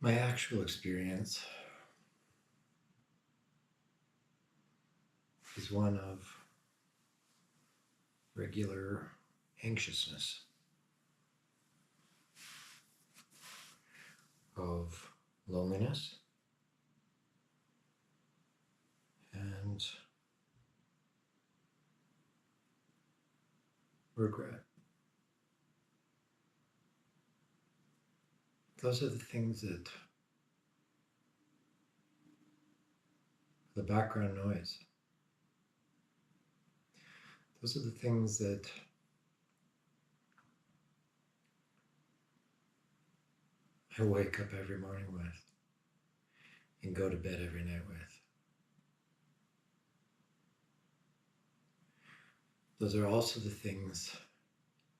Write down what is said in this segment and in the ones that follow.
My actual experience is one of regular anxiousness, of loneliness, and regret. Those are the things that the background noise. Those are the things that I wake up every morning with and go to bed every night with. Those are also the things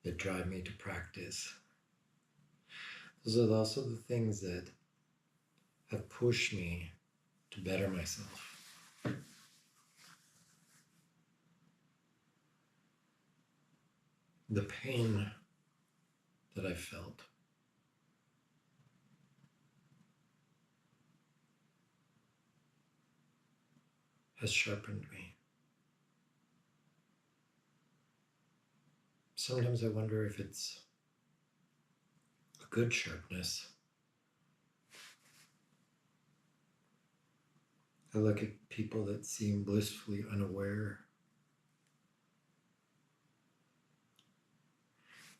that drive me to practice. Those are also the things that have pushed me to better myself. The pain that I felt has sharpened me. Sometimes I wonder if it's a good sharpness. I look at people that seem blissfully unaware,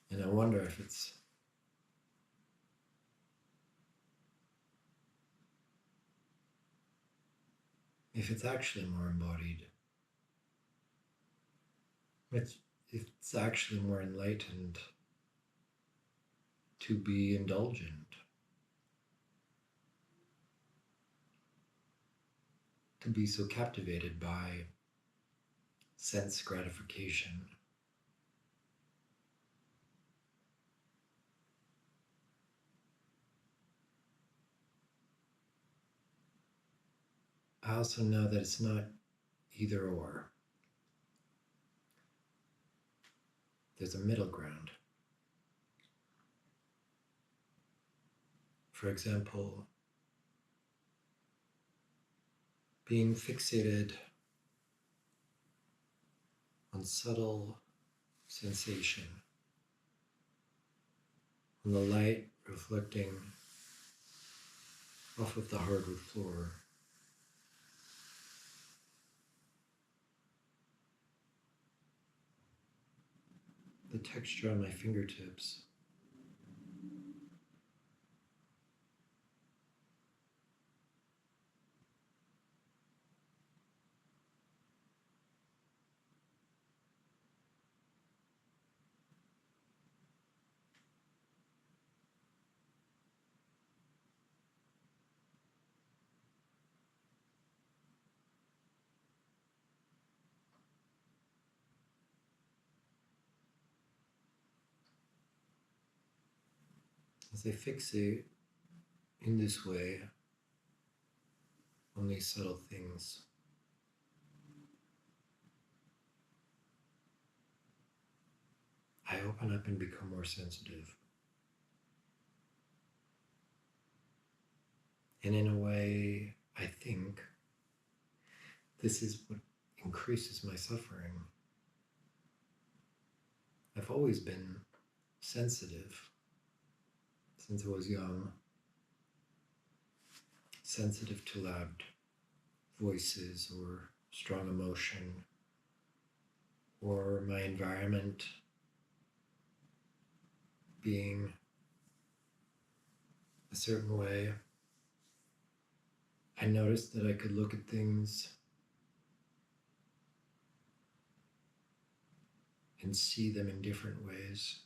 and I wonder if it's actually more embodied. It's actually more enlightened to be indulgent, to be so captivated by sense gratification. I also know that it's not either or. There's a middle ground. For example, being fixated on subtle sensation, on the light reflecting off of the hardwood floor, the texture on my fingertips, as I fixate in this way on these subtle things, I open up and become more sensitive. And in a way, I think this is what increases my suffering. I've always been sensitive since I was young, sensitive to loud voices or strong emotion or my environment being a certain way. I noticed that I could look at things and see them in different ways.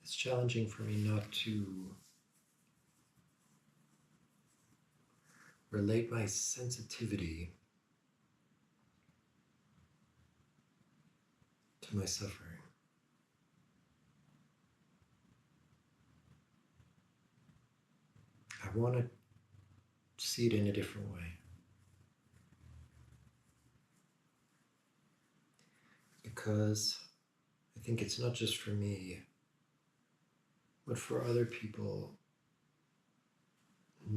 It's challenging for me not to relate my sensitivity to my suffering. I want to see it in a different way. Because I think it's not just for me, but for other people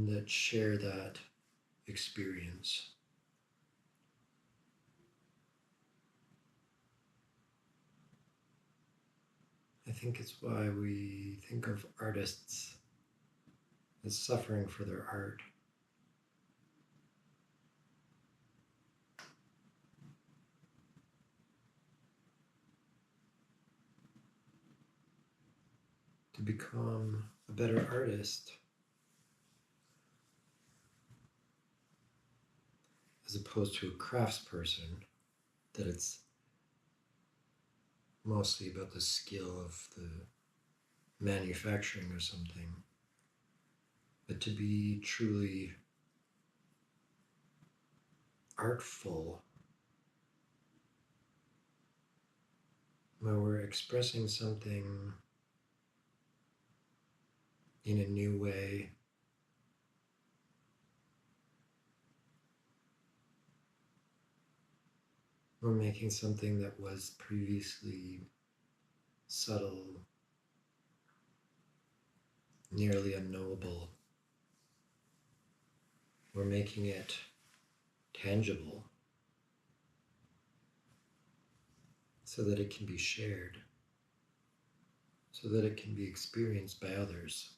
that share that experience. I think it's why we think of artists as suffering for their art. To become a better artist, as opposed to a craftsperson, that it's mostly about the skill of the manufacturing or something, but to be truly artful, where we're expressing something in a new way, we're making something that was previously subtle, nearly unknowable. We're making it tangible so that it can be shared, so that it can be experienced by others.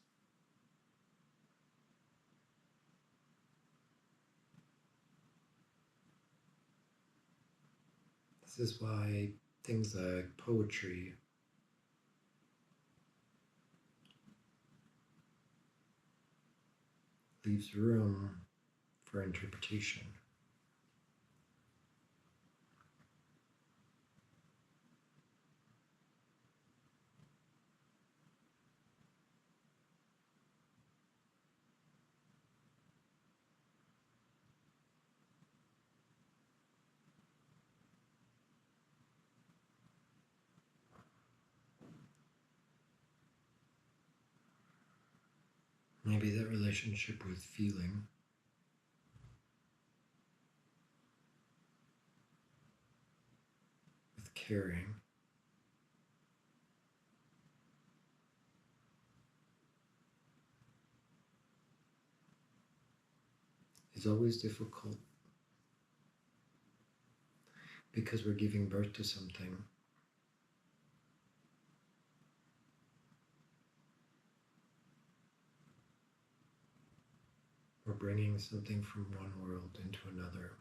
This is why things like poetry leaves room for interpretation. Maybe that relationship with feeling, with caring, is always difficult because we're giving birth to something. We're bringing something from one world into another.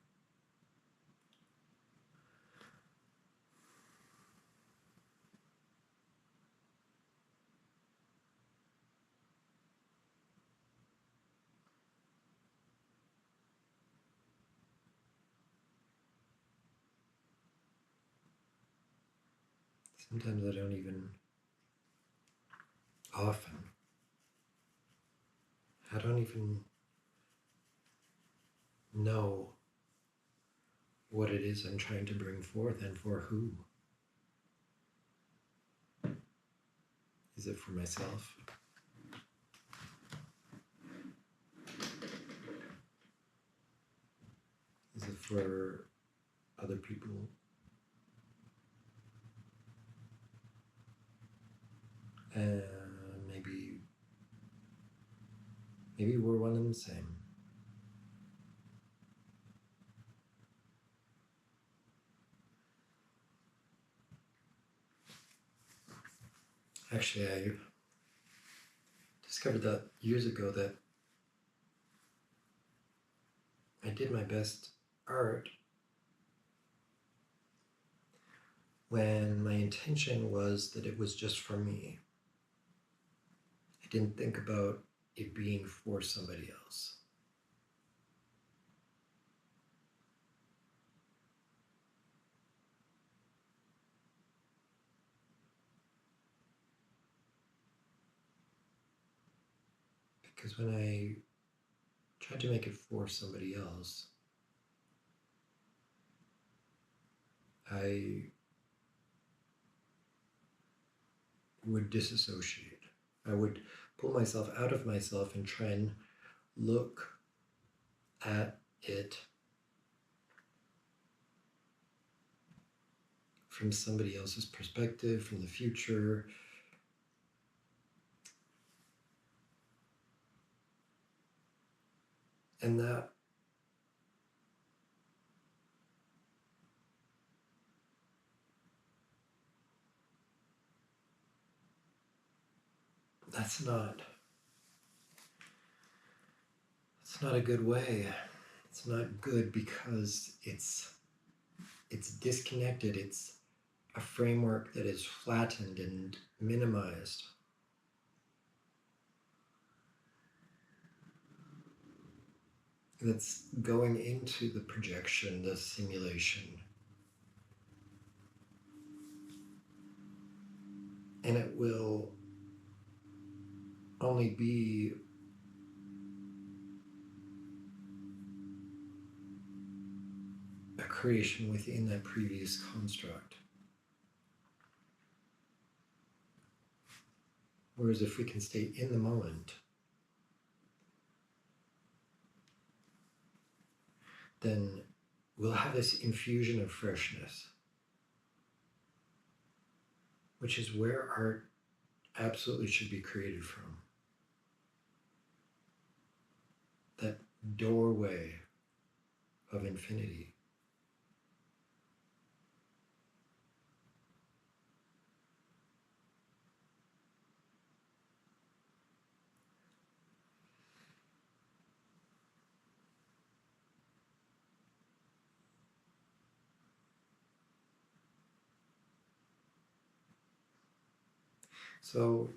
Sometimes I don't even, often, I don't even know what it is I'm trying to bring forth and for who. Is it for myself? Is it for other people? And maybe we're one and the same. Actually, I discovered that years ago that I did my best art when my intention was that it was just for me. I didn't think about it being for somebody else. Because when I tried to make it for somebody else, I would disassociate. I would pull myself out of myself and try and look at it from somebody else's perspective, from the future. And that's not a good way. It's not good because it's disconnected. It's a framework that is flattened and minimized. That's going into the projection, the simulation. And it will only be a creation within that previous construct. Whereas if we can stay in the moment, then we'll have this infusion of freshness, which is where art absolutely should be created from. That doorway of infinity. So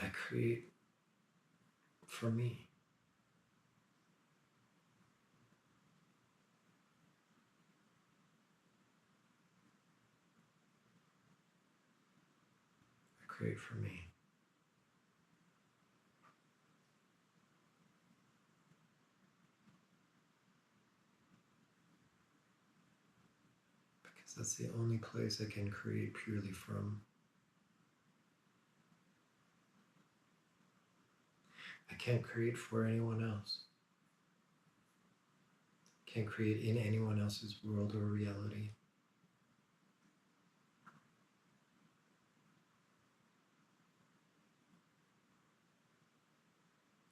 I create for me. I create for me. Because that's the only place I can create purely from. I can't create for anyone else. Can't create in anyone else's world or reality.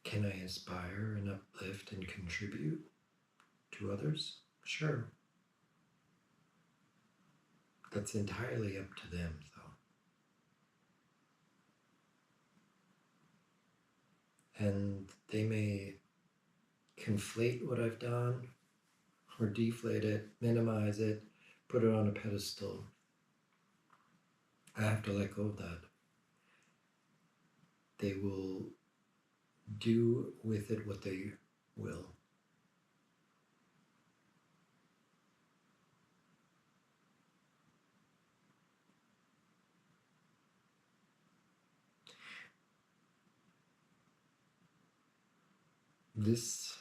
Can I inspire and uplift and contribute to others? Sure. That's entirely up to them, though. And they may conflate what I've done or deflate it, minimize it, put it on a pedestal. I have to let go of that. They will do with it what they will. This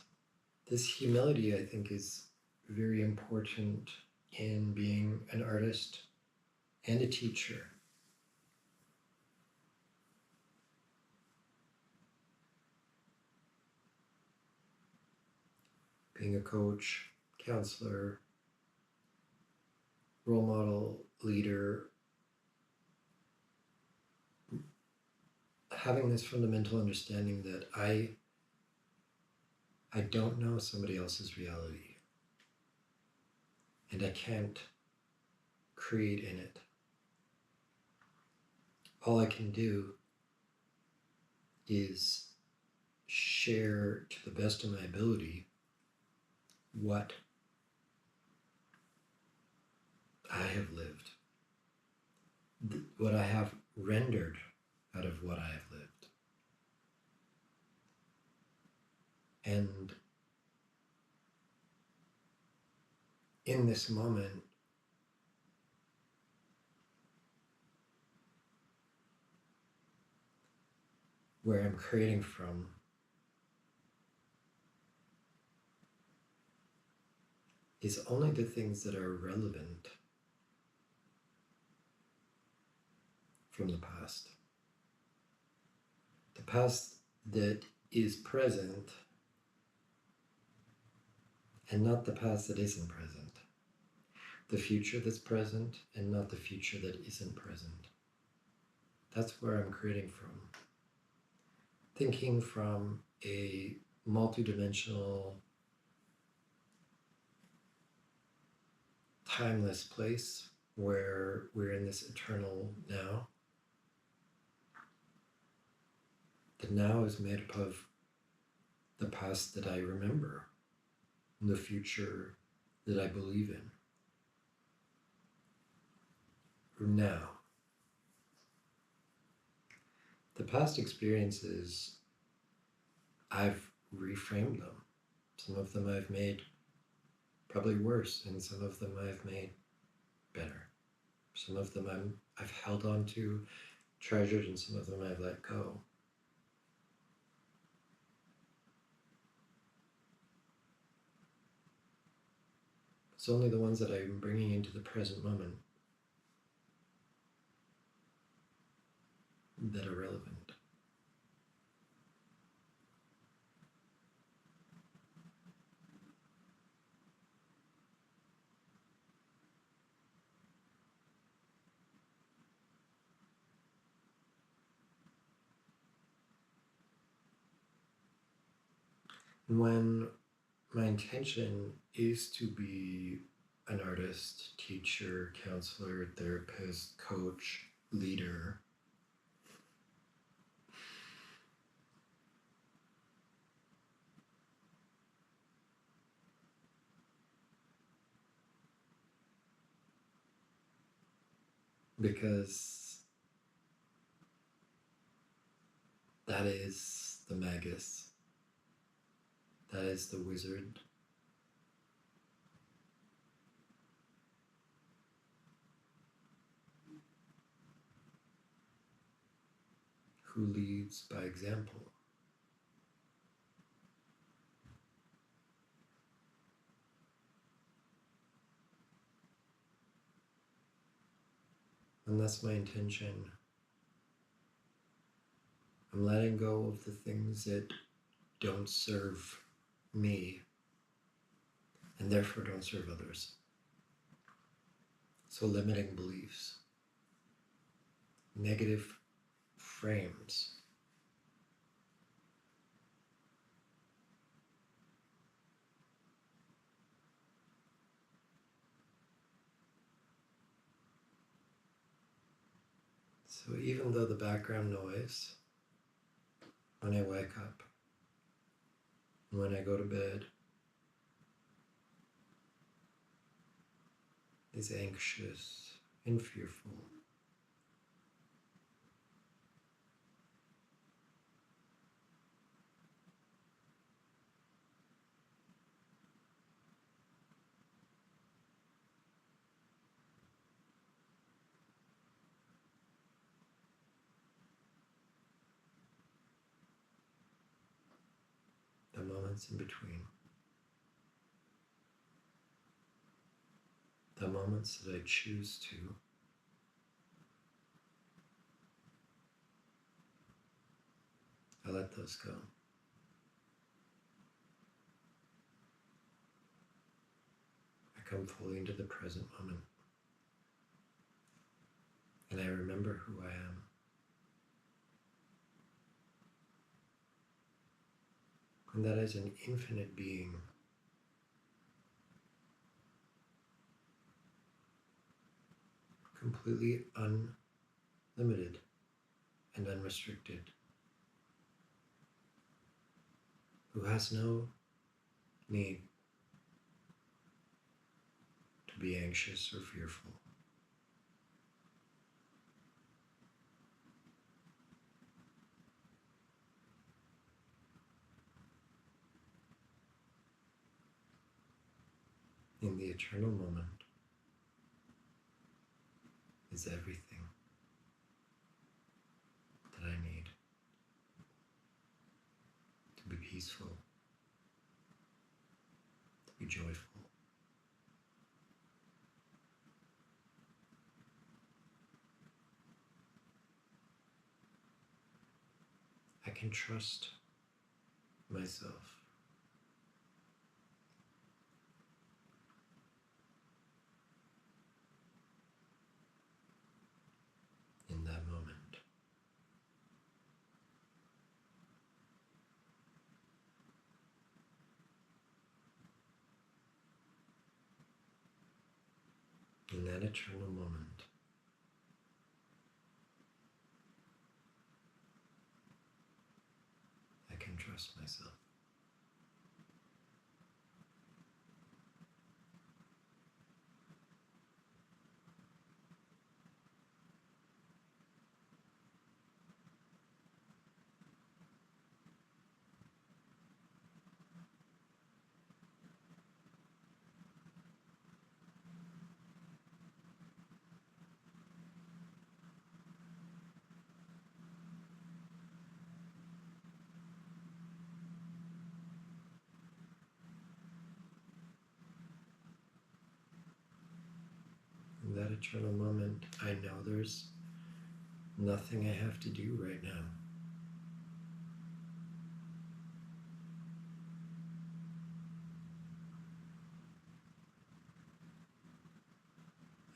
humility, I think, is very important in being an artist and a teacher. Being a coach, counselor, role model, leader, having this fundamental understanding that I don't know somebody else's reality, and I can't create in it. All I can do is share to the best of my ability what I have lived, what I have rendered out of what I have lived. And in this moment, where I'm creating from, is only the things that are relevant from the past. The past that is present and not the past that isn't present. The future that's present and not the future that isn't present. That's where I'm creating from. Thinking from a multidimensional, timeless place where we're in this eternal now. The now is made up of the past that I remember, and the future that I believe in. Now, the past experiences, I've reframed them. Some of them I've made probably worse, and some of them I've made better. Some of them I've held on to, treasured, and some of them I've let go. It's only the ones that I'm bringing into the present moment that are relevant. And when my intention is to be an artist, teacher, counselor, therapist, coach, leader, because that is the magus, that is the wizard, who leads by example. And that's my intention. I'm letting go of the things that don't serve me and therefore don't serve others. So limiting beliefs, negative frames, so even though the background noise when I wake up and when I go to bed is anxious and fearful, the moments in between, the moments that I choose to, I let those go. I come fully into the present moment. And I remember who I am. And that is an infinite being. Completely unlimited and unrestricted. Who has no need to be anxious or fearful. In the eternal moment is everything that I need to be peaceful, to be joyful. I can trust myself. In that moment. In that eternal moment. I can trust myself. In that eternal moment, I know there's nothing I have to do right now.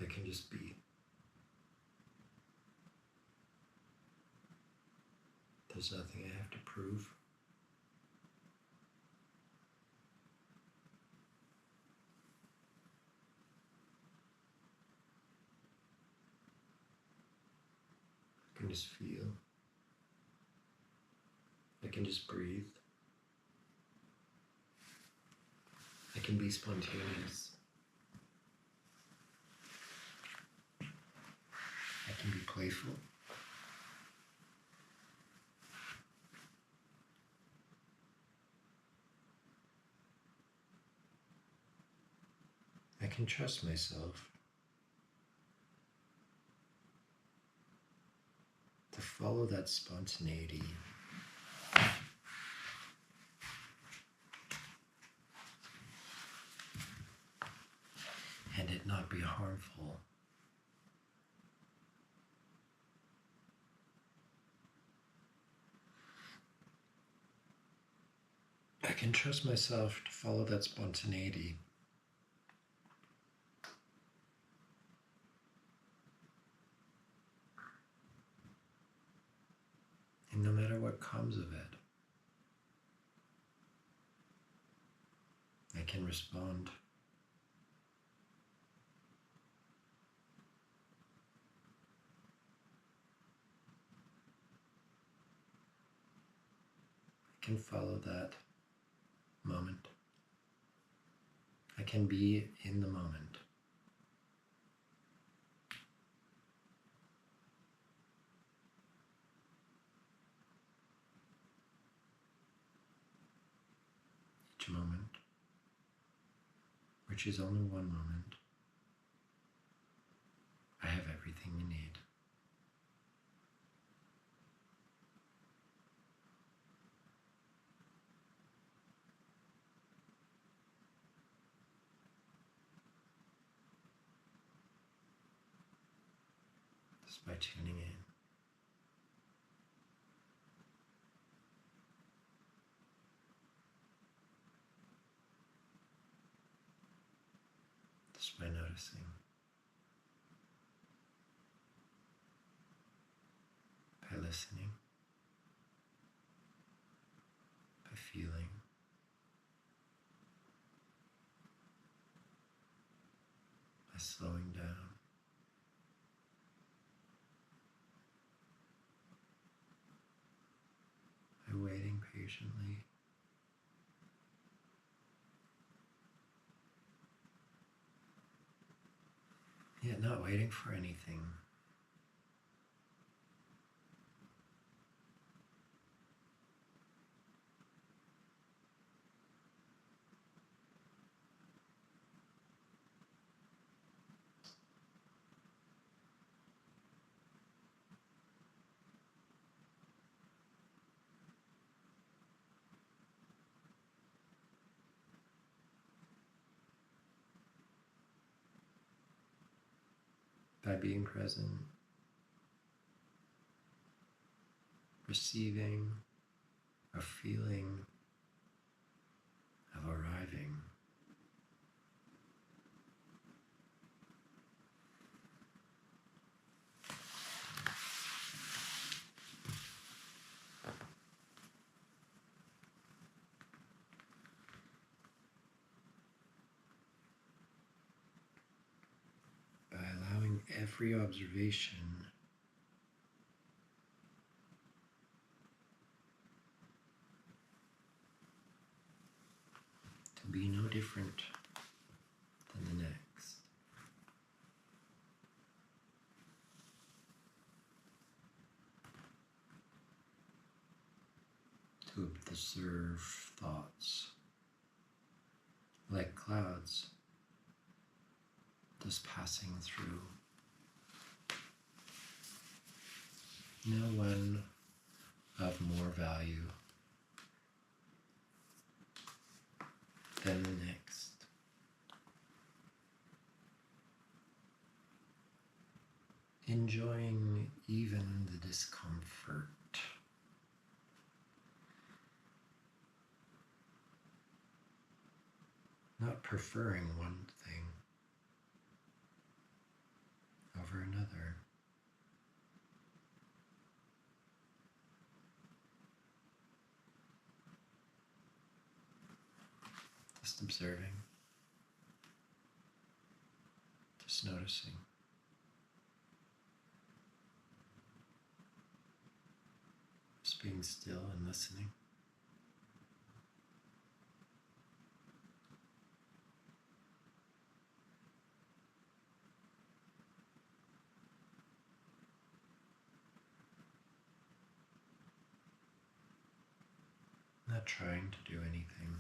I can just be. There's nothing I have to prove. I can just feel. I can just breathe. I can be spontaneous. I can be playful. I can trust myself to follow that spontaneity. And it not be harmful. I can trust myself to follow that spontaneity. And no matter what comes of it, I can respond. I can follow that moment. I can be in the moment. Each moment, which is only one moment, I have everything you need. Just by tuning in. Just by noticing. By listening. By feeling. By slowing down. By waiting patiently. Yet not waiting for anything. By being present, receiving, a feeling of arriving. By allowing every observation to be no different than the next. To observe thoughts like clouds just passing through. No one of more value than the next. Enjoying even the discomfort. Not preferring one thing over another. Just observing. Just noticing. Just being still and listening. Not trying to do anything.